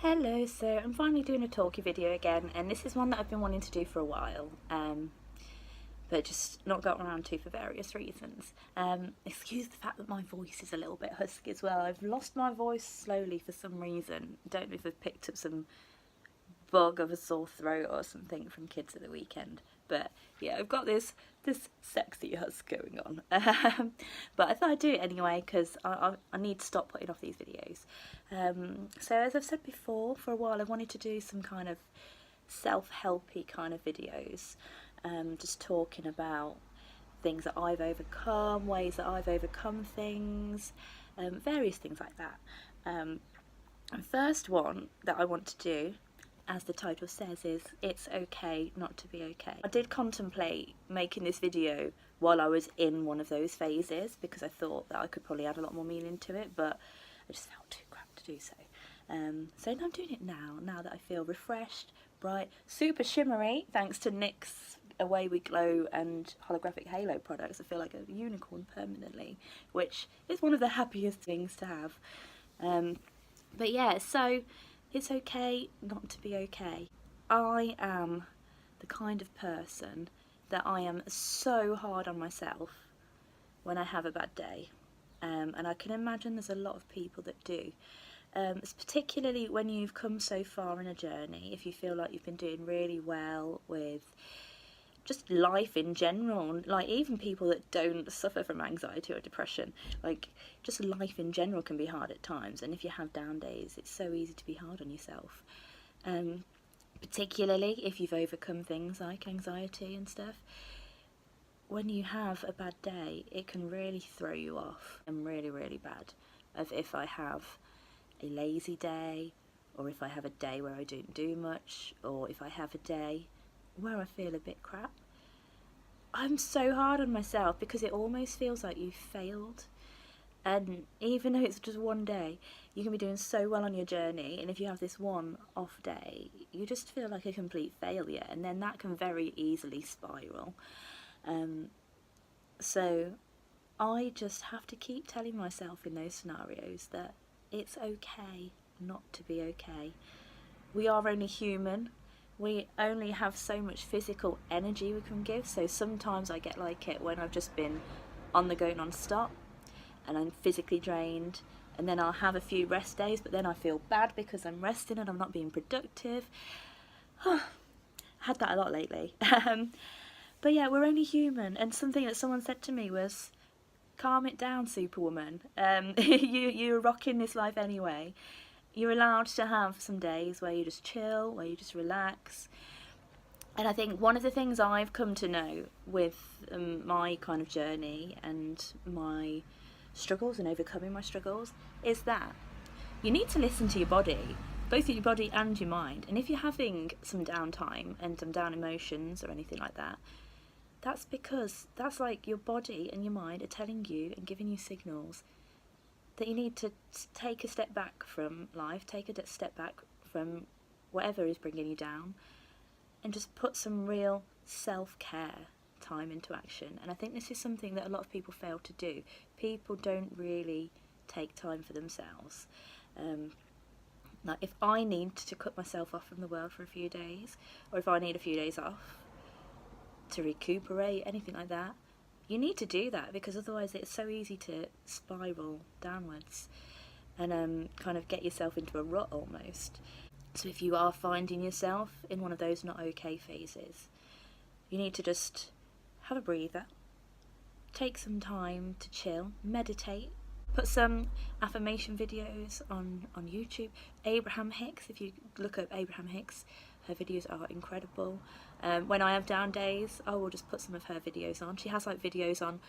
Hello, so I'm finally doing a talkie video again, and this is one that I've been wanting to do for a while, but just not got around to for various reasons. Excuse the fact that my voice is a little bit husky as well. I've lost my voice slowly for some reason. Don't know if I've picked up some bug of a sore throat or something from kids at the weekend, but yeah, I've got this sexy husk going on. But I thought I'd do it anyway because I need to stop putting off these videos. So as I've said before, for a while I wanted to do some kind of self-helpy kind of videos, just talking about things that I've overcome, ways that I've overcome things, various things like that. The first one that I want to do, as the title says, is It's Okay Not to Be Okay. I did contemplate making this video while I was in one of those phases because I thought that I could probably add a lot more meaning to it, but I just felt too crap to do so. So I'm doing it now that I feel refreshed, bright, super shimmery, thanks to NYX's Away We Glow and holographic halo products. I feel like a unicorn permanently, which is one of the happiest things to have. But yeah, so it's okay not to be okay. I am the kind of person that I am so hard on myself when I have a bad day. And I can imagine there's a lot of people that do. It's particularly when you've come so far in a journey, if you feel like you've been doing really well with just life in general, like even people that don't suffer from anxiety or depression, like just life in general can be hard at times, and if you have down days it's so easy to be hard on yourself, particularly if you've overcome things like anxiety and stuff. When you have a bad day it can really throw you off. I'm really bad of if I have a lazy day, or if I have a day where I don't do much, or if I have a day where I feel a bit crap. I'm so hard on myself because it almost feels like you've failed. And even though it's just one day, you can be doing so well on your journey, and if you have this one off day, you just feel like a complete failure, and then that can very easily spiral. So I just have to keep telling myself in those scenarios that it's okay not to be okay. We are only human. We only have so much physical energy we can give, so sometimes I get like it when I've just been on the go non-stop and I'm physically drained, and then I'll have a few rest days, but then I feel bad because I'm resting and I'm not being productive. Had that a lot lately. But yeah, we're only human, and something that someone said to me was, calm it down, Superwoman. You're rocking this life anyway. You're allowed to have some days where you just chill, where you just relax. And I think one of the things I've come to know with my kind of journey and my struggles and overcoming my struggles is that you need to listen to your body, both your body and your mind. And if you're having some downtime and some down emotions or anything like that, that's because that's like your body and your mind are telling you and giving you signals that you need to take a step back from life, take a step back from whatever is bringing you down, and just put some real self-care time into action. And I think this is something that a lot of people fail to do. People don't really take time for themselves. Like if I need to cut myself off from the world for a few days, or if I need a few days off to recuperate, anything like that, you need to do that, because otherwise it's so easy to spiral downwards and kind of get yourself into a rut almost. So if you are finding yourself in one of those not okay phases, you need to just have a breather, take some time to chill, meditate, put some affirmation videos on YouTube. Abraham Hicks, if you look up Abraham Hicks, her videos are incredible. When I have down days, I will just put some of her videos on. She has like videos on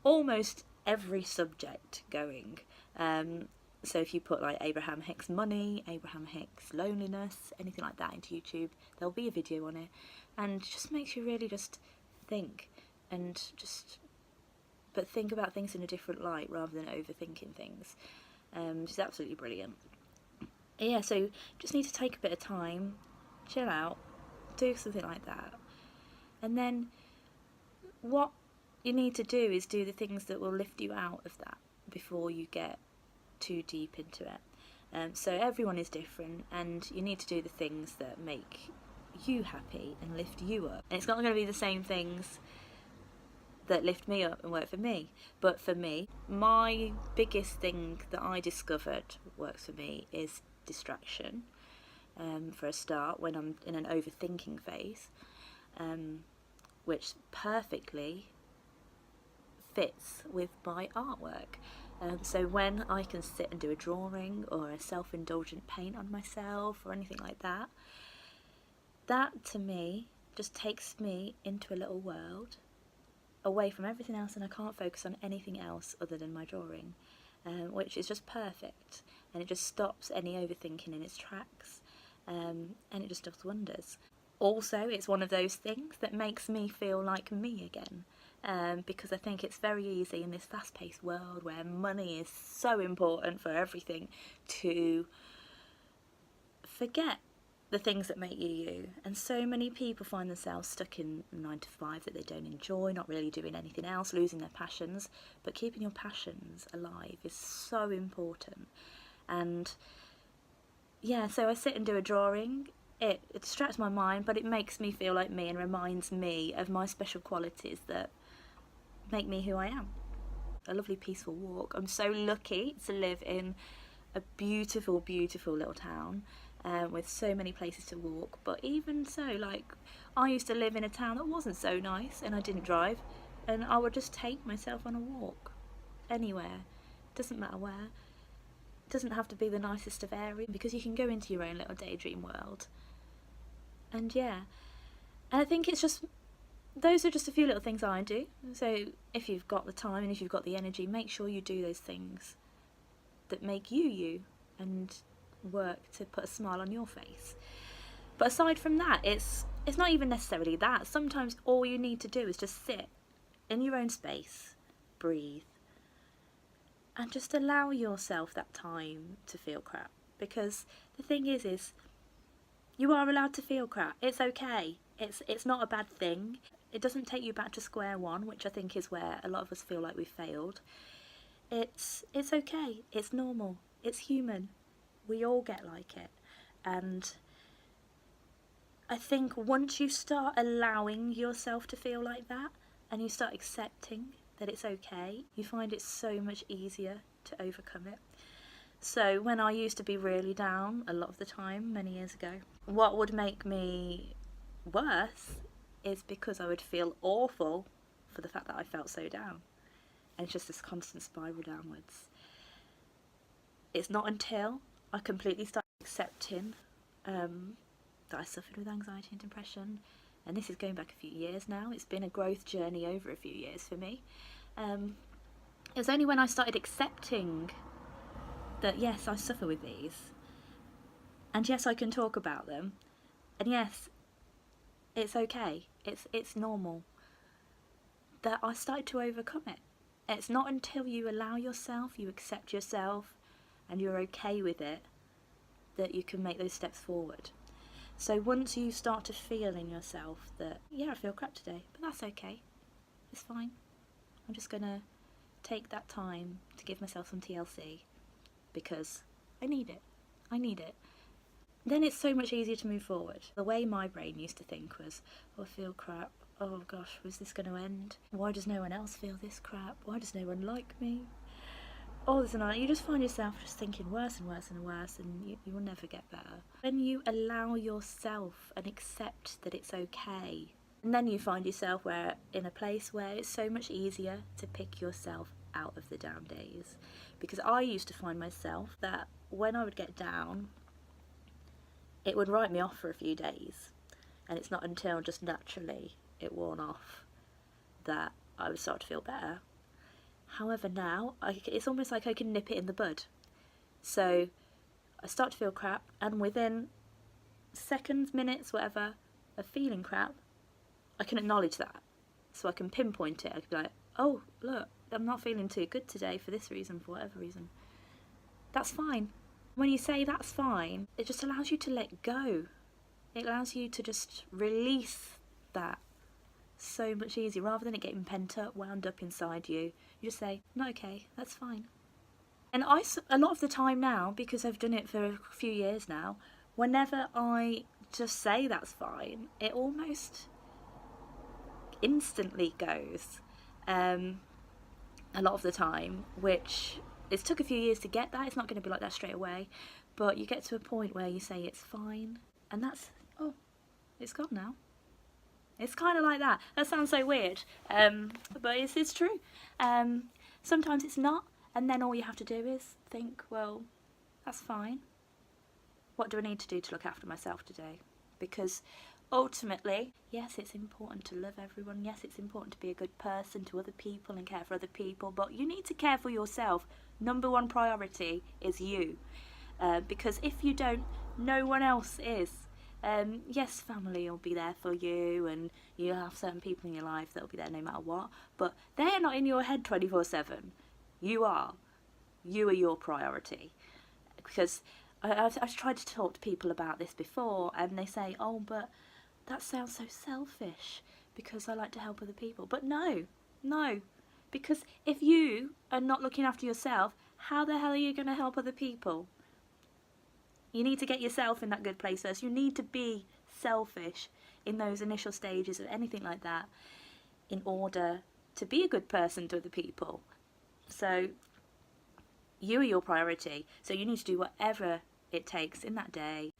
almost every subject going. So if you put like Abraham Hicks money, Abraham Hicks loneliness, anything like that into YouTube, there'll be a video on it. And just makes you really just think, and but think about things in a different light rather than overthinking things. She's absolutely brilliant. Yeah, so just need to take a bit of time, chill out, do something like that. And then what you need to do is do the things that will lift you out of that before you get too deep into it. So everyone is different, and you need to do the things that make you happy and lift you up. And it's not going to be the same things that lift me up and work for me. But for me, my biggest thing that I discovered works for me is distraction. For a start, when I'm in an overthinking phase, which perfectly fits with my artwork. So when I can sit and do a drawing or a self-indulgent paint on myself or anything like that, that to me just takes me into a little world away from everything else, and I can't focus on anything else other than my drawing, which is just perfect, and it just stops any overthinking in its tracks, and it just does wonders. Also, it's one of those things that makes me feel like me again, because I think it's very easy in this fast-paced world where money is so important for everything to forget the things that make you you. And so many people find themselves stuck in 9 to 5 that they don't enjoy, not really doing anything else, losing their passions. But keeping your passions alive is so important. And yeah, so I sit and do a drawing. It distracts my mind, but it makes me feel like me and reminds me of my special qualities that make me who I am. A lovely peaceful walk. I'm so lucky to live in a beautiful, beautiful little town with so many places to walk. But even so, like, I used to live in a town that wasn't so nice and I didn't drive, and I would just take myself on a walk anywhere. Doesn't matter where. It doesn't have to be the nicest of areas, because you can go into your own little daydream world. And yeah, and I think it's just, those are just a few little things I do. So if you've got the time and if you've got the energy, make sure you do those things that make you you and work to put a smile on your face. But aside from that, it's not even necessarily that. Sometimes all you need to do is just sit in your own space, breathe, and just allow yourself that time to feel crap. Because the thing is you are allowed to feel crap. It's okay. It's not a bad thing. It doesn't take you back to square one, which I think is where a lot of us feel like we failed. It's okay. It's normal. It's human. We all get like it. And I think once you start allowing yourself to feel like that, and you start accepting that it's okay, you find it so much easier to overcome it. So when I used to be really down a lot of the time, many years ago, what would make me worse is because I would feel awful for the fact that I felt so down. And it's just this constant spiral downwards. It's not until I completely started accepting that I suffered with anxiety and depression, and this is going back a few years now. It's been a growth journey over a few years for me. It was only when I started accepting that yes, I suffer with these, and yes, I can talk about them, and yes, it's okay, it's normal, that I started to overcome it. It's not until you allow yourself, you accept yourself, and you're okay with it, that you can make those steps forward. So once you start to feel in yourself that, yeah, I feel crap today, but that's okay, it's fine, I'm just gonna take that time to give myself some TLC, because I need it. Then it's so much easier to move forward. The way my brain used to think was, oh, I feel crap, oh gosh, was this going to end? Why does no one else feel this crap? Why does no one like me? All this and that. You just find yourself just thinking worse and worse and worse, and you will never get better. When you allow yourself and accept that it's okay, and then you find yourself in a place where it's so much easier to pick yourself out of the down days. Because I used to find myself that when I would get down, it would write me off for a few days, and it's not until just naturally it worn off that I would start to feel better. However, now it's almost like I can nip it in the bud. So I start to feel crap, and within seconds, minutes, whatever, of feeling crap, I can acknowledge that. So I can pinpoint it. I can be like, oh, look, I'm not feeling too good today for this reason, for whatever reason. That's fine. When you say that's fine, it just allows you to let go. It allows you to just release that so much easier, rather than it getting pent up, wound up inside you. You just say, not okay, that's fine. And a lot of the time now, because I've done it for a few years now, whenever I just say that's fine, it almost instantly goes. A lot of the time, which it took a few years to get that. It's not going to be like that straight away, but you get to a point where you say it's fine, and that's, oh, it's gone now. It's kind of like that. That sounds so weird, but it's true. Sometimes it's not, and then all you have to do is think, well, that's fine. What do I need to do to look after myself today? Because ultimately, yes, it's important to love everyone. Yes, it's important to be a good person to other people and care for other people, but you need to care for yourself. Number one priority is you. Because if you don't, no one else is. Yes, family will be there for you, and you'll have certain people in your life that will be there no matter what, but they're not in your head 24/7. You are. You are your priority. Because I've tried to talk to people about this before, and they say, oh, but that sounds so selfish because I like to help other people. But no, because if you are not looking after yourself, how the hell are you going to help other people? You need to get yourself in that good place first. You need to be selfish in those initial stages of anything like that in order to be a good person to other people. So you are your priority. So you need to do whatever it takes in that day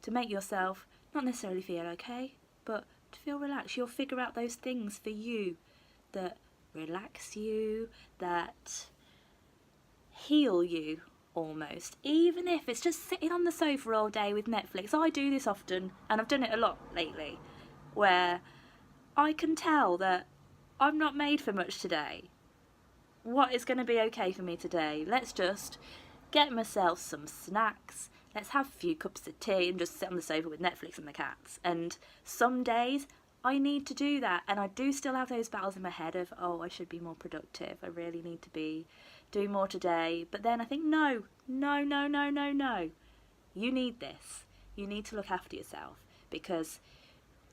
to make yourself not necessarily feel okay, but to feel relaxed. You'll figure out those things for you that relax you, that heal you almost, even if it's just sitting on the sofa all day with Netflix. I do this often, and I've done it a lot lately, where I can tell that I'm not made for much today. What is going to be okay for me today? Let's just get myself some snacks, let's have a few cups of tea and just sit on the sofa with Netflix and the cats. And some days I need to do that, and I do still have those battles in my head of, oh, I should be more productive, I really need to be doing more today. But then I think, no. You need this. You need to look after yourself, because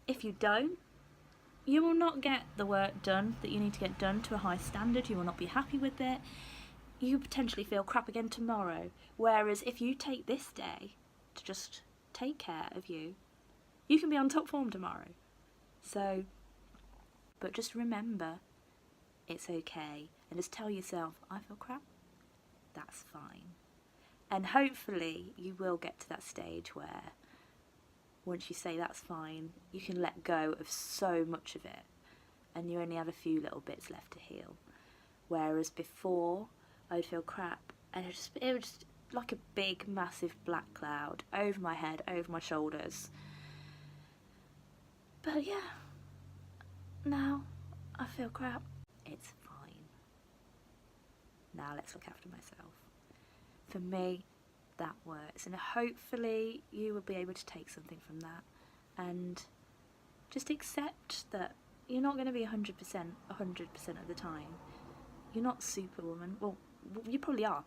if you don't, you will not get the work done that you need to get done to a high standard. You will not be happy with it. You potentially feel crap again tomorrow. Whereas if you take this day to just take care of you, you can be on top form tomorrow. So, but just remember, it's okay. And just tell yourself, I feel crap, that's fine. And hopefully you will get to that stage where once you say that's fine, you can let go of so much of it and you only have a few little bits left to heal. Whereas before, I'd feel crap and it was just like a big massive black cloud over my head, over my shoulders. But yeah, now I feel crap, it's fine. Now let's look after myself. For me, that works, and hopefully you will be able to take something from that and just accept that you're not going to be 100% of the time. You're not Superwoman. Well, you probably are.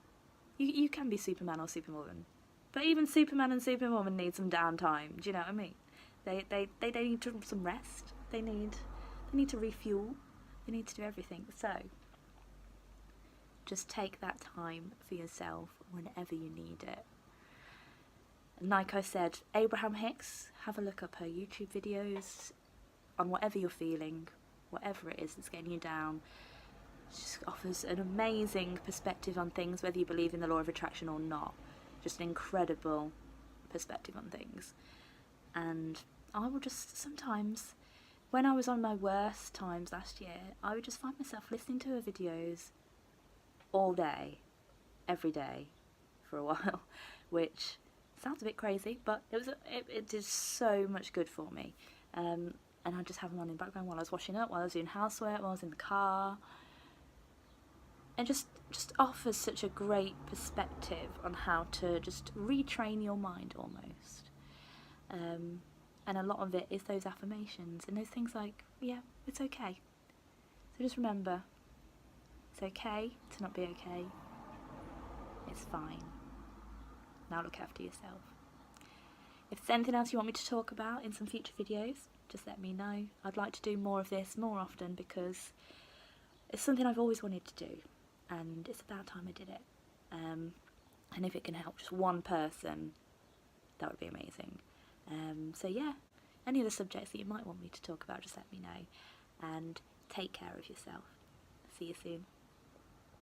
You can be Superman or Superwoman, but even Superman and Superwoman need some downtime. Do you know what I mean? They need some rest. They need to refuel. They need to do everything. So just take that time for yourself whenever you need it. And like I said, Abraham Hicks, have a look up her YouTube videos on whatever you're feeling, whatever it is that's getting you down. She just offers an amazing perspective on things, whether you believe in the law of attraction or not. Just an incredible perspective on things. And I will just sometimes, when I was on my worst times last year, I would just find myself listening to her videos all day, every day, for a while, which sounds a bit crazy, but it did so much good for me. And I just have them on in the background while I was washing up, while I was doing housework, while I was in the car. And just offers such a great perspective on how to just retrain your mind almost. And a lot of it is those affirmations and those things like, yeah, it's okay. So just remember, it's okay to not be okay. It's fine. Now look after yourself. If there's anything else you want me to talk about in some future videos, just let me know. I'd like to do more of this more often because it's something I've always wanted to do, and it's about time I did it. And if it can help just one person, that would be amazing. So yeah, any of the subjects that you might want me to talk about, just let me know. And take care of yourself. See you soon.